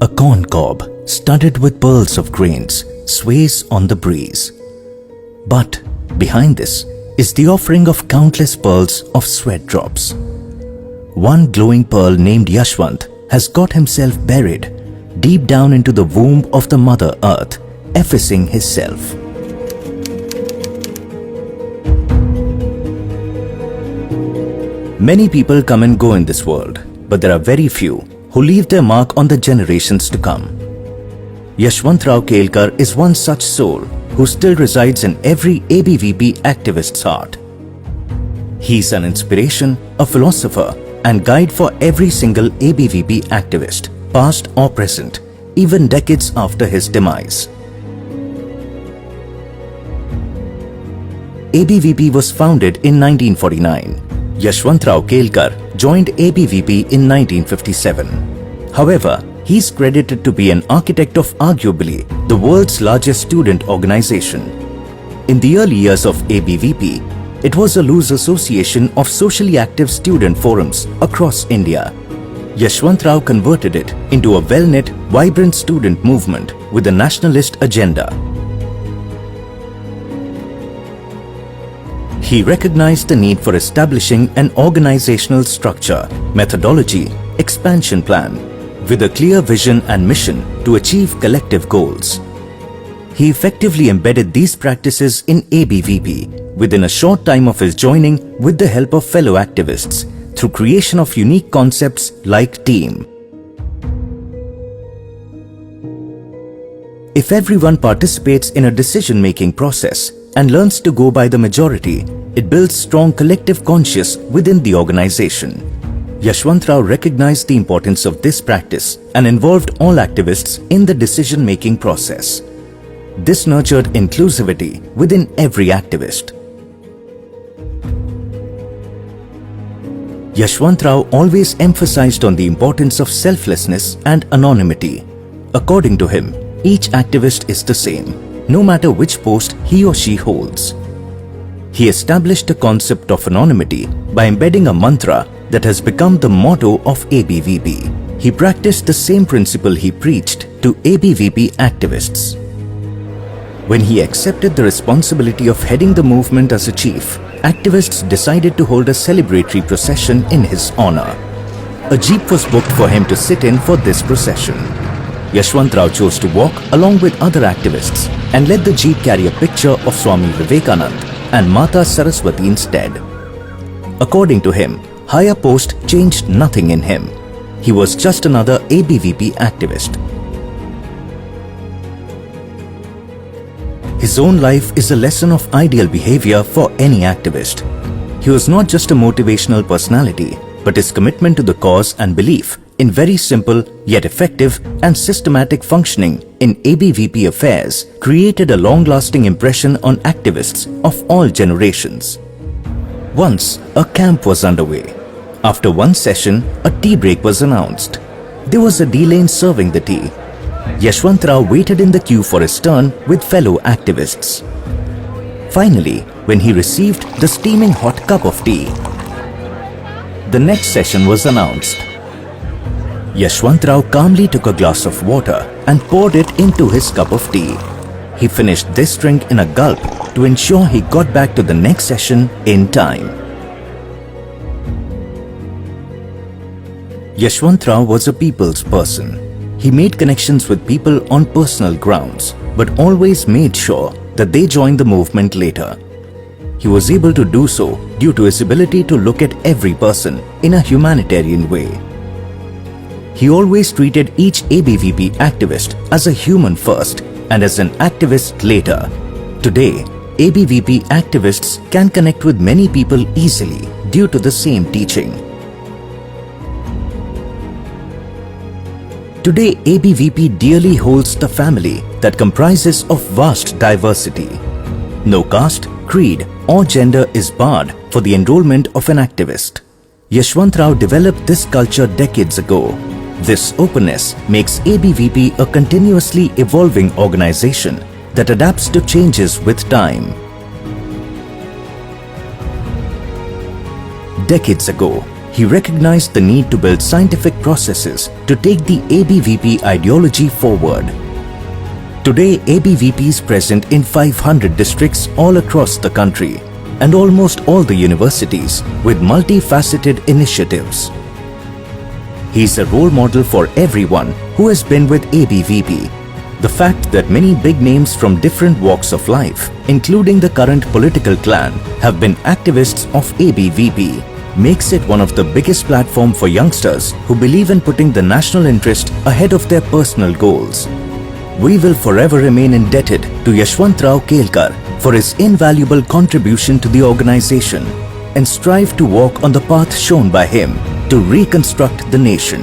A corn cob studded with pearls of grains sways on the breeze. But behind this is the offering of countless pearls of sweat drops. One glowing pearl named Yashwant has got himself buried deep down into the womb of the Mother Earth, effacing his self. Many people come and go in this world, but there are very few who leave their mark on the generations to come. Yashwantrao Kelkar is one such soul who still resides in every ABVP activist's heart. He is an inspiration, a philosopher, and guide for every single ABVP activist, past or present, even decades after his demise. ABVP was founded in 1949. Yashwantrao Kelkar joined ABVP in 1957. However, he is credited to be an architect of arguably the world's largest student organization. In the early years of ABVP, it was a loose association of socially active student forums across India. Yashwantrao converted it into a well-knit, vibrant student movement with a nationalist agenda. He recognized the need for establishing an organizational structure, methodology, expansion plan, with a clear vision and mission to achieve collective goals. He effectively embedded these practices in ABVP within a short time of his joining with the help of fellow activists through creation of unique concepts like team. If everyone participates in a decision-making process and learns to go by the majority, it builds strong collective conscience within the organization. Yashwantrao recognized the importance of this practice and involved all activists in the decision-making process. This nurtured inclusivity within every activist. Yashwantrao always emphasized on the importance of selflessness and anonymity. According to him, each activist is the same, no matter which post he or she holds. He established the concept of anonymity by embedding a mantra that has become the motto of ABVP. He practiced the same principle he preached to ABVP activists. When he accepted the responsibility of heading the movement as a chief, activists decided to hold a celebratory procession in his honor. A jeep was booked for him to sit in for this procession. Yashwantrao chose to walk along with other activists and let the jeep carry a picture of Swami Vivekanand and Mata Saraswati instead. According to him, higher post changed nothing in him. He was just another ABVP activist. His own life is a lesson of ideal behavior for any activist. He was not just a motivational personality, but his commitment to the cause and belief in very simple yet effective and systematic functioning in ABVP affairs created a long-lasting impression on activists of all generations. Once, a camp was underway. After one session, a tea break was announced. There was a delay in serving the tea. Yashwantrao waited in the queue for his turn with fellow activists. Finally, when he received the steaming hot cup of tea, the next session was announced. Yashwantrao calmly took a glass of water and poured it into his cup of tea. He finished this drink in a gulp to ensure he got back to the next session in time. Yashwantrao was a people's person. He made connections with people on personal grounds, but always made sure that they joined the movement later. He was able to do so due to his ability to look at every person in a humanitarian way. He always treated each ABVP activist as a human first and as an activist later. Today, ABVP activists can connect with many people easily due to the same teaching. Today, ABVP dearly holds the family that comprises of vast diversity. No caste, creed or gender is barred for the enrollment of an activist. Yashwantrao developed this culture decades ago. This openness makes ABVP a continuously evolving organization that adapts to changes with time. Decades ago, he recognized the need to build scientific processes to take the ABVP ideology forward. Today, ABVP is present in 500 districts all across the country and almost all the universities with multifaceted initiatives. He is a role model for everyone who has been with ABVP. The fact that many big names from different walks of life, including the current political clan, have been activists of ABVP makes it one of the biggest platform for youngsters who believe in putting the national interest ahead of their personal goals. We will forever remain indebted to Yashwantrao Kelkar for his invaluable contribution to the organization and strive to walk on the path shown by him to reconstruct the nation.